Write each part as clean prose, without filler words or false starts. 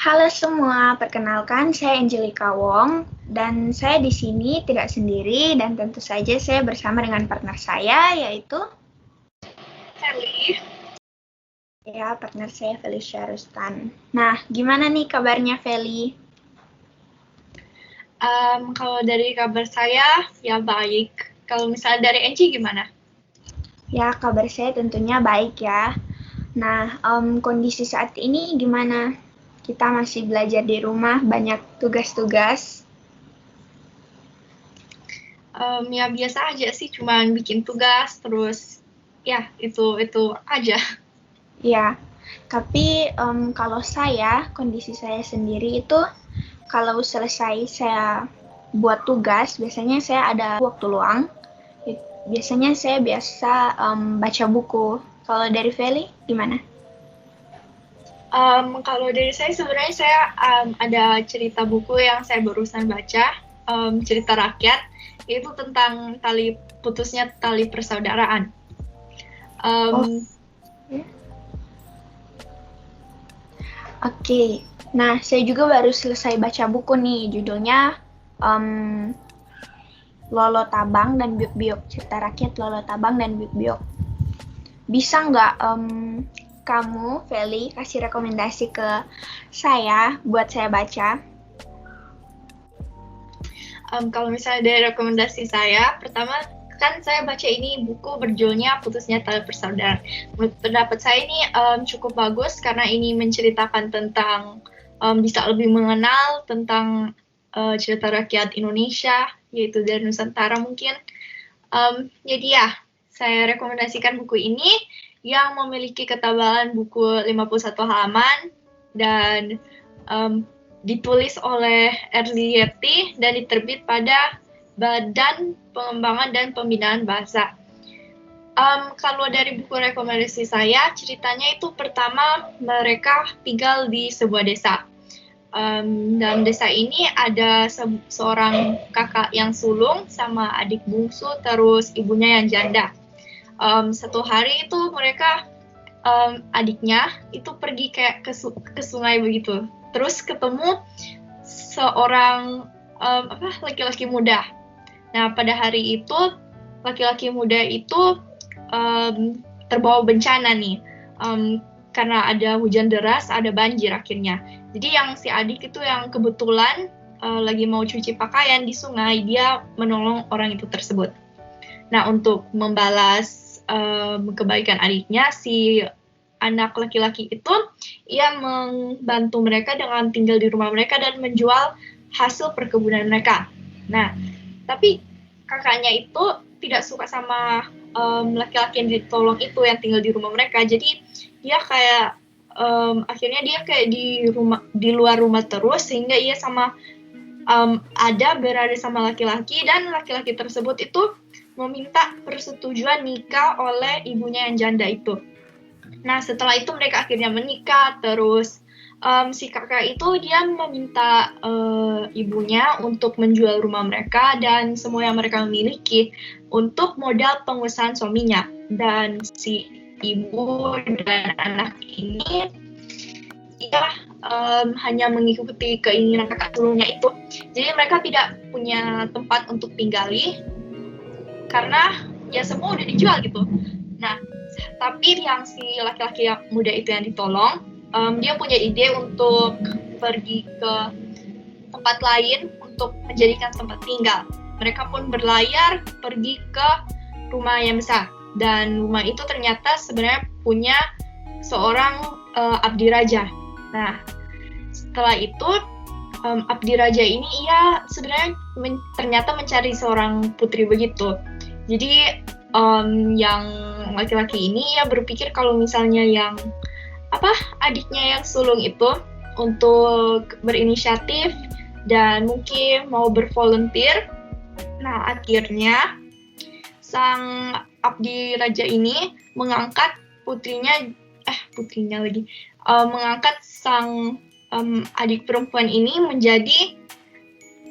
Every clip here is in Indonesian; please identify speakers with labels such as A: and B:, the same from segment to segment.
A: Halo semua, perkenalkan saya Angelika Wong dan saya di sini tidak sendiri dan tentu saja saya bersama dengan partner saya yaitu
B: Feli.
A: Partner saya Felicia Rustan. Nah, gimana nih kabarnya Feli?
B: Kalau dari kabar saya ya baik. Kalau misalnya dari Angie gimana?
A: Ya, kabar saya tentunya baik ya. Nah, kondisi saat ini gimana? Kita masih belajar di rumah, banyak tugas-tugas.
B: Ya biasa aja sih, cuman bikin tugas terus ya itu aja.
A: Ya, tapi kalau kondisi saya sendiri itu kalau selesai saya buat tugas, biasanya saya ada waktu luang. Biasanya saya biasa baca buku. Kalau dari Feli, gimana?
B: Kalau dari saya sebenarnya saya ada cerita buku yang saya barusan baca, cerita rakyat, yaitu tentang putusnya tali persaudaraan.
A: Oke. Nah, saya juga baru selesai baca buku nih, judulnya Lolo Tabang dan Biuk Biuk, cerita rakyat Lolo Tabang dan Biuk Biuk. Bisa nggak kamu, Feli, kasih rekomendasi ke saya buat saya baca?
B: Kalau misalnya dari rekomendasi saya, pertama kan saya baca ini buku berjudulnya Putusnya Tali Persaudaraan. Menurut pendapat saya ini cukup bagus karena ini menceritakan tentang bisa lebih mengenal tentang cerita rakyat Indonesia, yaitu dari Nusantara mungkin. Jadi ya, saya rekomendasikan buku ini yang memiliki ketebalan buku 51 halaman dan ditulis oleh Erli Yeti dan diterbit pada Badan Pengembangan dan Pembinaan Bahasa. Kalau dari buku rekomendasi saya, ceritanya itu pertama mereka tinggal di sebuah desa. Dalam desa ini ada seorang kakak yang sulung sama adik bungsu, terus ibunya yang janda. Satu hari itu mereka adiknya itu pergi kayak ke sungai begitu. Terus ketemu seorang laki-laki muda. Nah, pada hari itu laki-laki muda itu terbawa bencana nih. Karena ada hujan deras, ada banjir akhirnya. Jadi yang si adik itu yang kebetulan lagi mau cuci pakaian di sungai, dia menolong orang itu tersebut. Nah, untuk membalas kebaikan adiknya, si anak laki-laki itu ia membantu mereka dengan tinggal di rumah mereka dan menjual hasil perkebunan mereka. Nah, tapi kakaknya itu tidak suka sama laki-laki yang ditolong itu yang tinggal di rumah mereka. Jadi dia kayak akhirnya dia kayak di luar rumah terus, sehingga ia sama berada sama laki-laki, dan laki-laki tersebut itu meminta persetujuan nikah oleh ibunya yang janda itu. Nah, setelah itu mereka akhirnya menikah. Terus si kakak itu dia meminta ibunya untuk menjual rumah mereka dan semua yang mereka miliki untuk modal pengusahaan suaminya. Dan si ibu dan anak ini hanya mengikuti keinginan kakak sulungnya itu. Jadi mereka tidak punya tempat untuk tinggali karena ya semua udah dijual gitu. Nah, tapi yang si laki-laki yang muda itu yang ditolong, dia punya ide untuk pergi ke tempat lain untuk menjadikan tempat tinggal. Mereka pun berlayar pergi ke rumah yang besar, dan rumah itu ternyata sebenarnya punya seorang abdi raja. Nah, setelah itu abdi raja ini ia sebenarnya ternyata mencari seorang putri begitu. Jadi yang laki-laki ini ya berpikir kalau misalnya yang adiknya yang sulung itu untuk berinisiatif dan mungkin mau bervolunteer. Nah, akhirnya sang abdi raja ini mengangkat mengangkat sang adik perempuan ini menjadi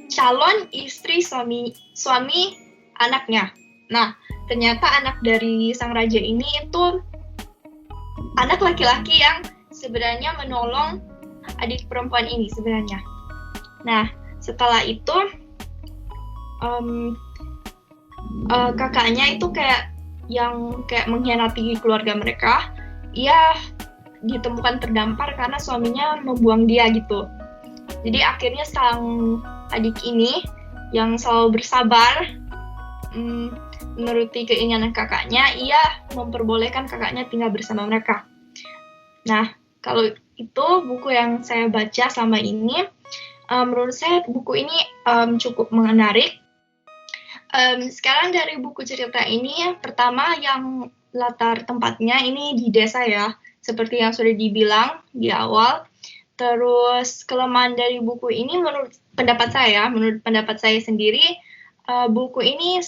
B: calon istri suami anaknya. Nah, ternyata anak dari sang raja ini itu anak laki-laki yang sebenarnya menolong adik perempuan ini sebenarnya. Nah, setelah itu kakaknya itu kayak mengkhianati keluarga mereka. Ia ditemukan terdampar karena suaminya membuang dia gitu. Jadi akhirnya sang adik ini yang selalu bersabar menuruti keinginan kakaknya, ia memperbolehkan kakaknya tinggal bersama mereka. Nah, kalau itu buku yang saya baca selama ini, menurut saya buku ini cukup menarik. Sekarang dari buku cerita ini, pertama yang latar tempatnya ini di desa ya, seperti yang sudah dibilang di awal. Terus kelemahan dari buku ini menurut pendapat saya sendiri, buku ini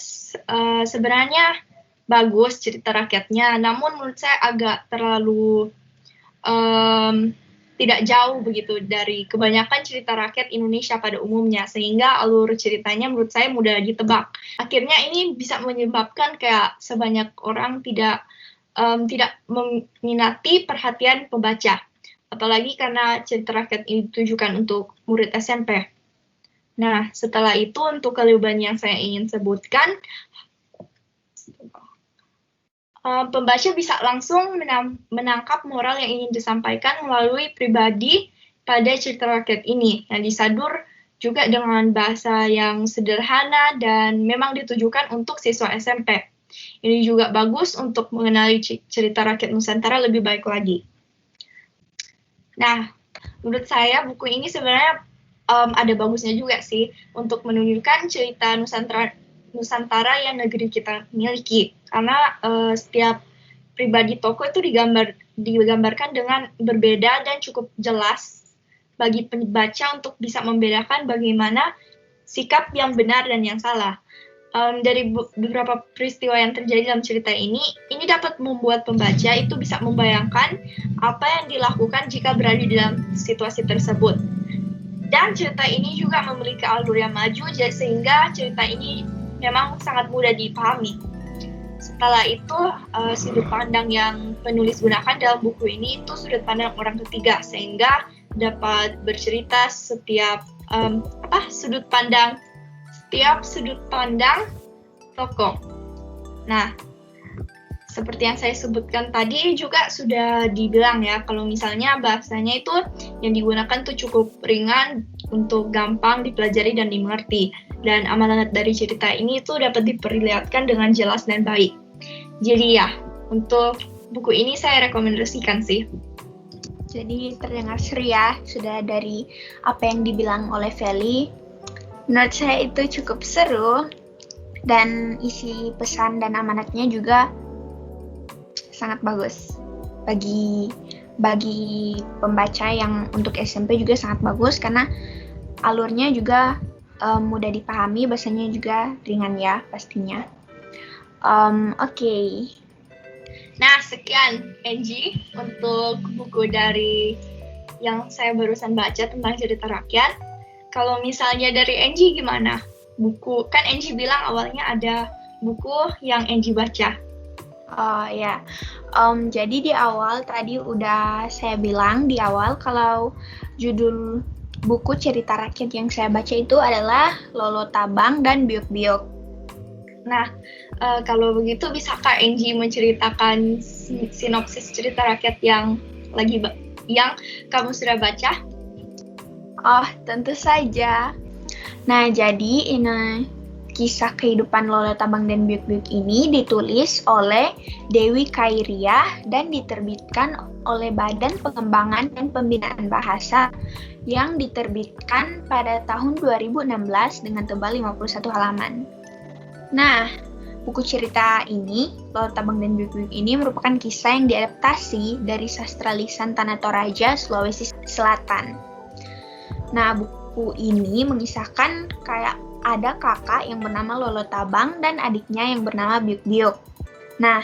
B: sebenarnya bagus cerita rakyatnya, namun menurut saya agak terlalu tidak jauh begitu dari kebanyakan cerita rakyat Indonesia pada umumnya, sehingga alur ceritanya menurut saya mudah ditebak. Akhirnya ini bisa menyebabkan kayak sebanyak orang tidak meminati perhatian pembaca, apalagi karena cerita rakyat ini ditujukan untuk murid SMP. Nah, setelah itu untuk kelebihan yang saya ingin sebutkan, pembaca bisa langsung menangkap moral yang ingin disampaikan melalui pribadi pada cerita rakyat ini, yang disadur juga dengan bahasa yang sederhana dan memang ditujukan untuk siswa SMP. Ini juga bagus untuk mengenali cerita rakyat Nusantara lebih baik lagi. Nah, menurut saya buku ini sebenarnya ada bagusnya juga sih untuk menunjukkan cerita Nusantara yang negeri kita miliki, karena setiap pribadi tokoh itu digambarkan dengan berbeda dan cukup jelas bagi pembaca untuk bisa membedakan bagaimana sikap yang benar dan yang salah. Dari beberapa peristiwa yang terjadi dalam cerita ini dapat membuat pembaca itu bisa membayangkan apa yang dilakukan jika berada di dalam situasi tersebut. Dan cerita ini juga memiliki alur yang maju, sehingga cerita ini memang sangat mudah dipahami. Setelah itu, sudut pandang yang penulis gunakan dalam buku ini itu sudut pandang orang ketiga, sehingga dapat bercerita setiap sudut pandang tokoh. Nah, seperti yang saya sebutkan tadi juga sudah dibilang ya, kalau misalnya bahasanya itu yang digunakan tuh cukup ringan untuk gampang dipelajari dan dimengerti. Dan amanat dari cerita ini itu dapat diperlihatkan dengan jelas dan baik. Jadi ya, untuk buku ini saya rekomendasikan sih.
A: Jadi terdengar seru ya, sudah dari apa yang dibilang oleh Feli. Menurut saya itu cukup seru, dan isi pesan dan amanatnya juga sangat bagus. Bagi pembaca yang untuk SMP juga sangat bagus, karena alurnya juga mudah dipahami, bahasanya juga ringan ya pastinya. Oke.
B: Nah, sekian Angie untuk buku dari yang saya barusan baca tentang cerita rakyat. Kalau misalnya dari Angie gimana? Buku, kan Angie bilang awalnya ada buku yang Angie baca.
A: Oh ya, jadi di awal tadi udah saya bilang di awal kalau judul buku cerita rakyat yang saya baca itu adalah Lolo Tabang dan Biok-Biok.
B: Nah, kalau begitu bisakah Angie menceritakan sinopsis cerita rakyat yang kamu sudah baca?
A: Oh, tentu saja. Nah, jadi ini kisah kehidupan Lolo Tabang dan Biok-Biok ini ditulis oleh Dewi Khairiah dan diterbitkan oleh Badan Pengembangan dan Pembinaan Bahasa yang diterbitkan pada tahun 2016 dengan tebal 51 halaman. Nah, buku cerita ini, Lolo Tabang dan Biok-Biok ini merupakan kisah yang diadaptasi dari sastra lisan Tanah Toraja, Sulawesi Selatan. Nah, buku ini mengisahkan kayak ada kakak yang bernama Lolo Tabang dan adiknya yang bernama Biok-Biok. Nah,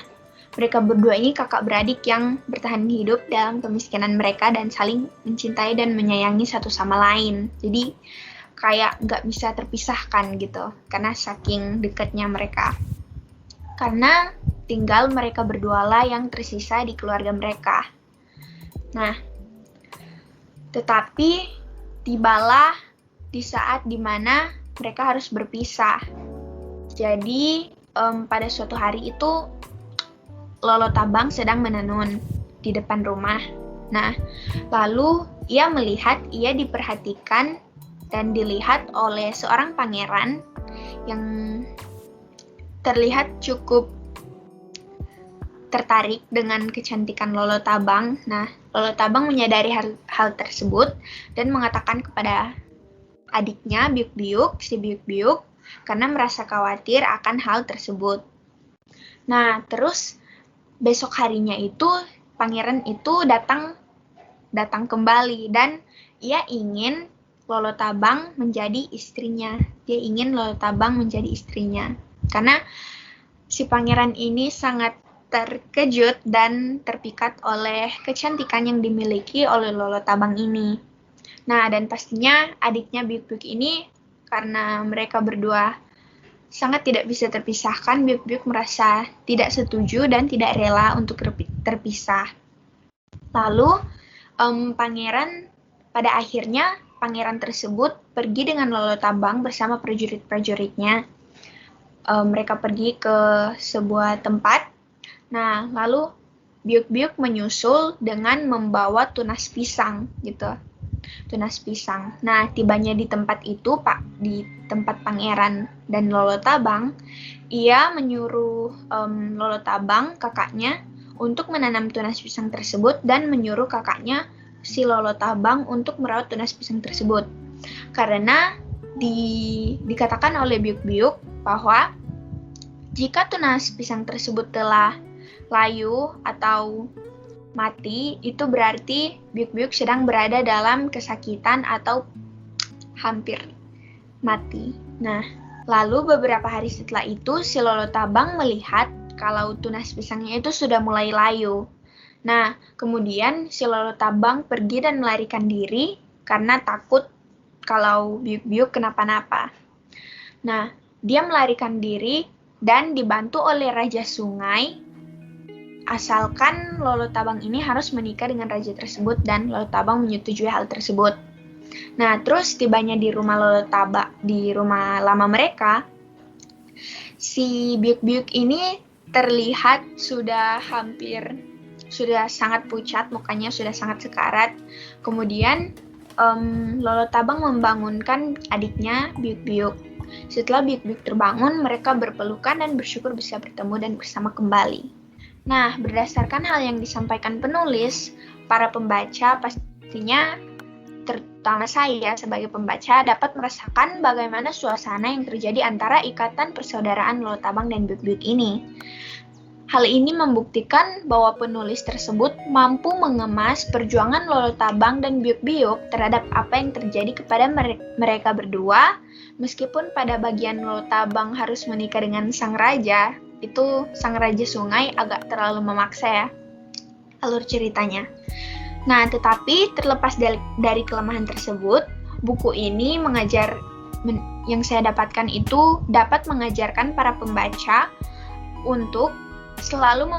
A: mereka berdua ini kakak beradik yang bertahan hidup dalam kemiskinan mereka dan saling mencintai dan menyayangi satu sama lain. Jadi, kayak nggak bisa terpisahkan gitu, karena saking dekatnya mereka. Karena tinggal mereka berdua lah yang tersisa di keluarga mereka. Nah, Tetapi tibalah di saat dimana mereka harus berpisah. Jadi pada suatu hari itu Lolo Tabang sedang menenun di depan rumah. Nah, lalu ia melihat ia diperhatikan dan dilihat oleh seorang pangeran yang terlihat cukup tertarik dengan kecantikan Lolo Tabang. Nah, Lolo Tabang menyadari hal tersebut dan mengatakan kepada adiknya Biuk-Biuk, si Biuk-Biuk, karena merasa khawatir akan hal tersebut. Nah, terus besok harinya itu pangeran itu datang kembali dan ia ingin Lolo Tabang menjadi istrinya. Dia ingin Lolo Tabang menjadi istrinya. Karena si pangeran ini sangat terkejut dan terpikat oleh kecantikan yang dimiliki oleh Lolo Tabang ini. Nah, dan pastinya adiknya Biuk-Biuk ini, karena mereka berdua sangat tidak bisa terpisahkan, Biuk-Biuk merasa tidak setuju dan tidak rela untuk terpisah. Lalu, pada akhirnya pangeran tersebut pergi dengan Lolo Tabang bersama prajurit-prajuritnya. Mereka pergi ke sebuah tempat. Nah, lalu Biuk-Biuk menyusul dengan membawa tunas pisang gitu. Tunas pisang. Nah, tibanya di tempat itu, di tempat pangeran dan Lolo Tabang, ia menyuruh Lolo Tabang, kakaknya, untuk menanam tunas pisang tersebut dan menyuruh kakaknya, si Lolo Tabang, untuk merawat tunas pisang tersebut. Karena dikatakan oleh Biuk-Biuk bahwa jika tunas pisang tersebut telah layu atau mati, itu berarti Biuk-Biuk sedang berada dalam kesakitan atau hampir mati. Nah, lalu beberapa hari setelah itu, si Lolo Tabang melihat kalau tunas pisangnya itu sudah mulai layu. Nah, kemudian si Lolo Tabang pergi dan melarikan diri karena takut kalau Biuk-Biuk kenapa-napa. Nah, dia melarikan diri dan dibantu oleh Raja Sungai, asalkan Lolo Tabang ini harus menikah dengan raja tersebut dan Lolo Tabang menyetujui hal tersebut. Nah, terus tibanya di rumah Lolo Tabang, di rumah lama mereka, si Biuk-Biuk ini terlihat sudah sangat pucat, mukanya sudah sangat sekarat. Kemudian Lolo Tabang membangunkan adiknya Biuk-Biuk. Setelah Biuk-Biuk terbangun, mereka berpelukan dan bersyukur bisa bertemu dan bersama kembali. Nah, berdasarkan hal yang disampaikan penulis, para pembaca pastinya, terutama saya sebagai pembaca, dapat merasakan bagaimana suasana yang terjadi antara ikatan persaudaraan Lolo Tabang dan Biuk-Biuk ini. Hal ini membuktikan bahwa penulis tersebut mampu mengemas perjuangan Lolo Tabang dan Biuk-Biuk terhadap apa yang terjadi kepada mereka berdua, meskipun pada bagian Lolo Tabang harus menikah dengan sang raja, itu sang raja sungai agak terlalu memaksa ya alur ceritanya. Nah, tetapi terlepas dari kelemahan tersebut, buku ini yang saya dapatkan itu dapat mengajarkan para pembaca untuk selalu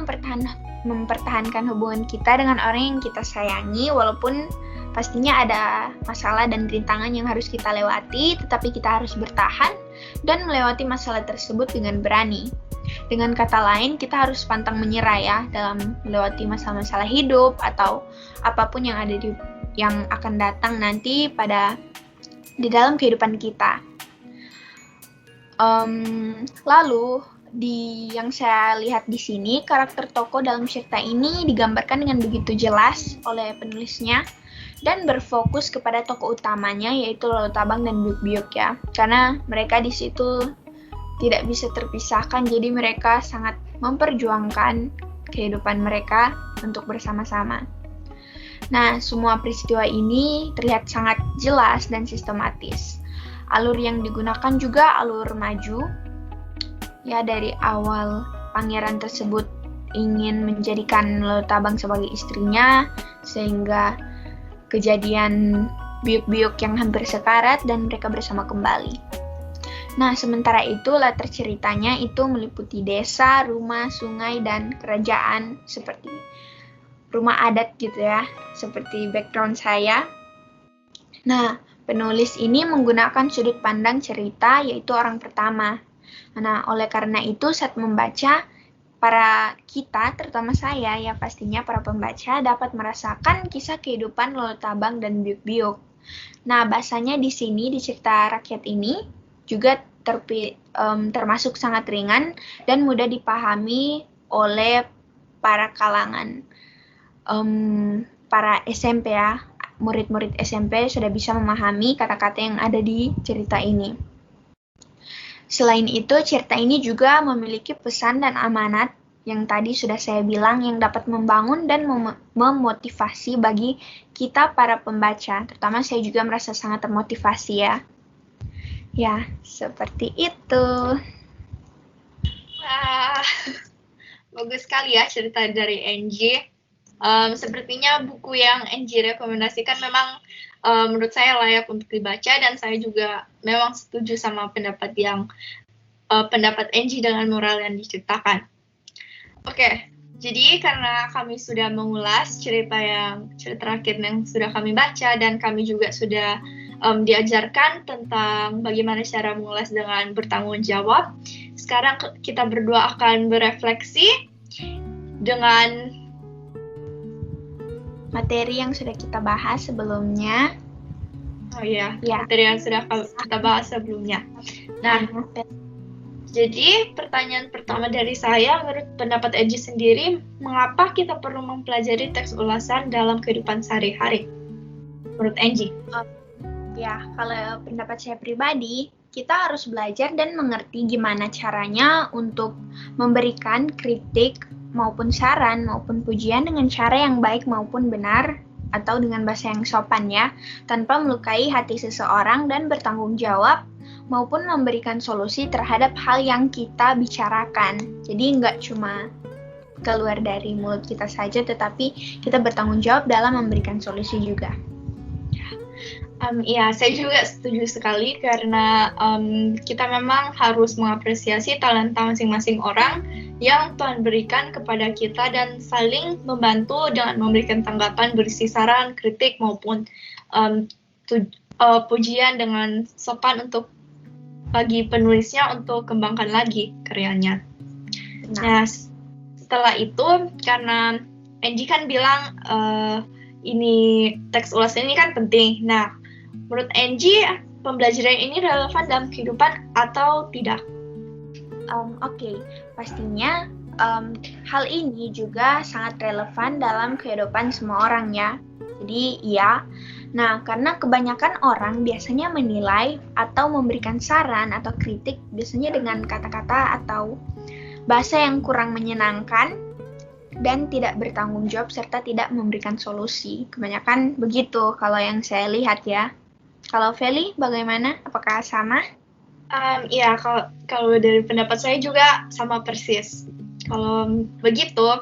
A: mempertahankan hubungan kita dengan orang yang kita sayangi, walaupun pastinya ada masalah dan rintangan yang harus kita lewati, tetapi kita harus bertahan dan melewati masalah tersebut dengan berani. Dengan kata lain, kita harus pantang menyerah ya dalam melewati masalah-masalah hidup atau apapun yang akan datang nanti di dalam kehidupan kita. Lalu yang saya lihat di sini, karakter tokoh dalam cerita ini digambarkan dengan begitu jelas oleh penulisnya dan berfokus kepada tokoh utamanya, yaitu Lolo Tabang dan Biuk-Biuk ya, karena mereka di situ tidak bisa terpisahkan, jadi mereka sangat memperjuangkan kehidupan mereka untuk bersama-sama. Nah, semua peristiwa ini terlihat sangat jelas dan sistematis. Alur yang digunakan juga alur maju. Ya, dari awal pangeran tersebut ingin menjadikan Lolo Tabang sebagai istrinya, sehingga kejadian Biuk-Biuk yang hampir sekarat dan mereka bersama kembali. Nah, sementara itu latar ceritanya itu meliputi desa, rumah, sungai, dan kerajaan seperti rumah adat gitu ya, seperti background saya. Nah, penulis ini menggunakan sudut pandang cerita yaitu orang pertama. Nah, oleh karena itu saat membaca, para kita, terutama saya ya pastinya para pembaca dapat merasakan kisah kehidupan Lolo Tabang dan Biuk-Biuk. Nah, bahasanya di sini di cerita rakyat ini juga termasuk sangat ringan dan mudah dipahami oleh para kalangan para SMP ya. Murid-murid SMP sudah bisa memahami kata-kata yang ada di cerita ini. Selain itu, cerita ini juga memiliki pesan dan amanat yang tadi sudah saya bilang yang dapat membangun dan memotivasi bagi kita para pembaca. Terutama saya juga merasa sangat termotivasi ya. Ya, seperti itu.
B: Bagus sekali ya cerita dari Angie. Sepertinya buku yang Angie rekomendasikan memang menurut saya layak untuk dibaca, dan saya juga memang setuju sama pendapat Angie dengan moral yang diceritakan. Oke, jadi karena kami sudah mengulas cerita rakyat yang sudah kami baca, dan kami juga sudah diajarkan tentang bagaimana cara mengulas dengan bertanggung jawab, sekarang kita berdua akan berefleksi dengan
A: materi yang sudah kita bahas sebelumnya.
B: Oh iya, materi yang sudah kita bahas sebelumnya. Nah, jadi pertanyaan pertama dari saya, menurut pendapat Angie sendiri, mengapa kita perlu mempelajari teks ulasan dalam kehidupan sehari-hari? Menurut Angie?
A: Ya, kalau pendapat saya pribadi, kita harus belajar dan mengerti gimana caranya untuk memberikan kritik maupun saran maupun pujian dengan cara yang baik maupun benar atau dengan bahasa yang sopan ya, tanpa melukai hati seseorang dan bertanggung jawab maupun memberikan solusi terhadap hal yang kita bicarakan. Jadi nggak cuma keluar dari mulut kita saja, tetapi kita bertanggung jawab dalam memberikan solusi juga.
B: Ya, saya juga setuju sekali karena kita memang harus mengapresiasi talenta masing-masing orang yang Tuhan berikan kepada kita dan saling membantu dengan memberikan tanggapan berisi saran, kritik maupun pujian dengan sopan untuk bagi penulisnya untuk kembangkan lagi karyanya. Nah, setelah itu karena Angie kan bilang ini teks ulasan ini kan penting. Nah, menurut Angie, pembelajaran ini relevan dalam kehidupan atau tidak?
A: Oke, pastinya hal ini juga sangat relevan dalam kehidupan semua orang ya. Jadi iya. Nah, karena kebanyakan orang biasanya menilai atau memberikan saran atau kritik biasanya dengan kata-kata atau bahasa yang kurang menyenangkan dan tidak bertanggung jawab serta tidak memberikan solusi. Kebanyakan begitu kalau yang saya lihat ya. Kalau Feli, bagaimana? Apakah sama?
B: Iya, kalau dari pendapat saya juga sama persis. Kalau begitu,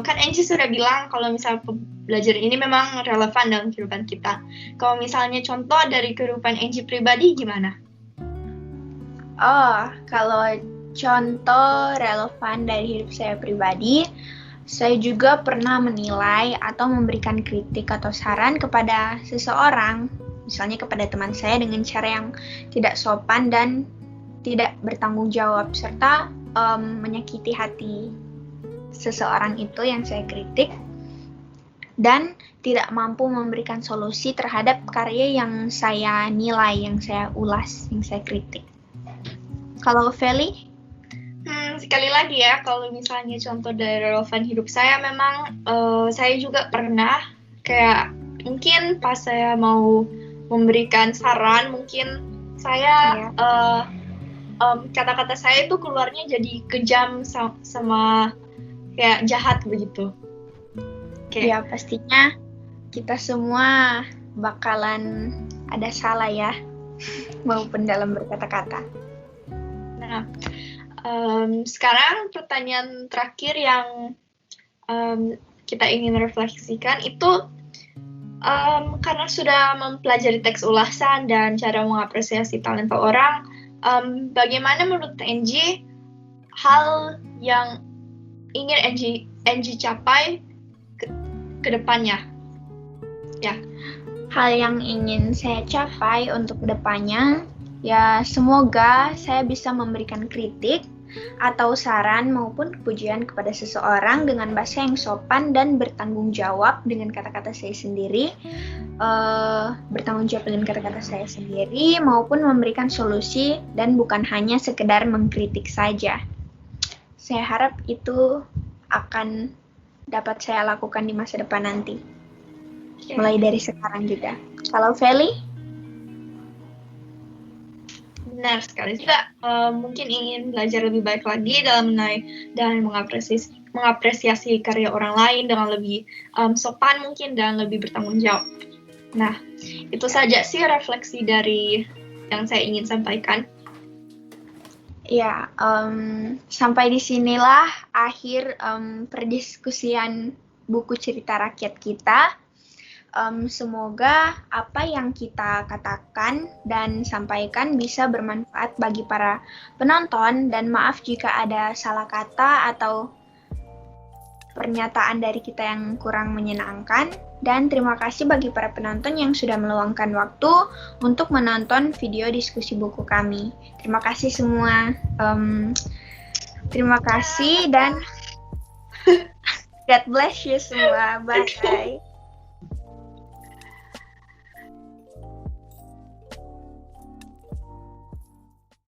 B: kan Angie sudah bilang kalau misalnya belajar ini memang relevan dalam kehidupan kita. Kalau misalnya contoh dari kehidupan Angie pribadi gimana?
A: Oh, kalau contoh relevan dari hidup saya pribadi, saya juga pernah menilai atau memberikan kritik atau saran kepada seseorang, misalnya kepada teman saya dengan cara yang tidak sopan dan tidak bertanggung jawab, serta menyakiti hati seseorang itu yang saya kritik, dan tidak mampu memberikan solusi terhadap karya yang saya nilai, yang saya ulas, yang saya kritik. Kalau Feli?
B: Sekali lagi ya, kalau misalnya contoh dari relevan hidup saya, memang saya juga pernah kayak mungkin pas saya mau memberikan saran, mungkin saya kata-kata saya itu keluarnya jadi kejam sama kayak jahat begitu.
A: Ya pastinya kita semua bakalan ada salah ya, maupun dalam berkata-kata.
B: Nah, sekarang pertanyaan terakhir yang kita ingin refleksikan itu karena sudah mempelajari teks ulasan dan cara mengapresiasi talenta orang, bagaimana menurut Angie hal yang ingin Angie capai ke depannya? Ya.
A: Hal yang ingin saya capai untuk kedepannya, ya semoga saya bisa memberikan kritik atau saran maupun pujian kepada seseorang dengan bahasa yang sopan dan bertanggung jawab dengan kata-kata saya sendiri, maupun memberikan solusi dan bukan hanya sekedar mengkritik saja. Saya harap itu akan dapat saya lakukan di masa depan nanti. Mulai dari sekarang juga. Kalau Feli?
B: Benar sekali juga. Mungkin ingin belajar lebih baik lagi dalam dan mengapresiasi karya orang lain dengan lebih sopan mungkin dan lebih bertanggung jawab. Nah, itu saja sih refleksi dari yang saya ingin sampaikan.
A: Ya, sampai disinilah akhir perdiskusian buku cerita rakyat kita. Semoga apa yang kita katakan dan sampaikan bisa bermanfaat bagi para penonton, dan maaf jika ada salah kata atau pernyataan dari kita yang kurang menyenangkan. Dan terima kasih bagi para penonton yang sudah meluangkan waktu untuk menonton video diskusi buku kami. Terima kasih semua. Terima kasih dan God bless you semua. Bye.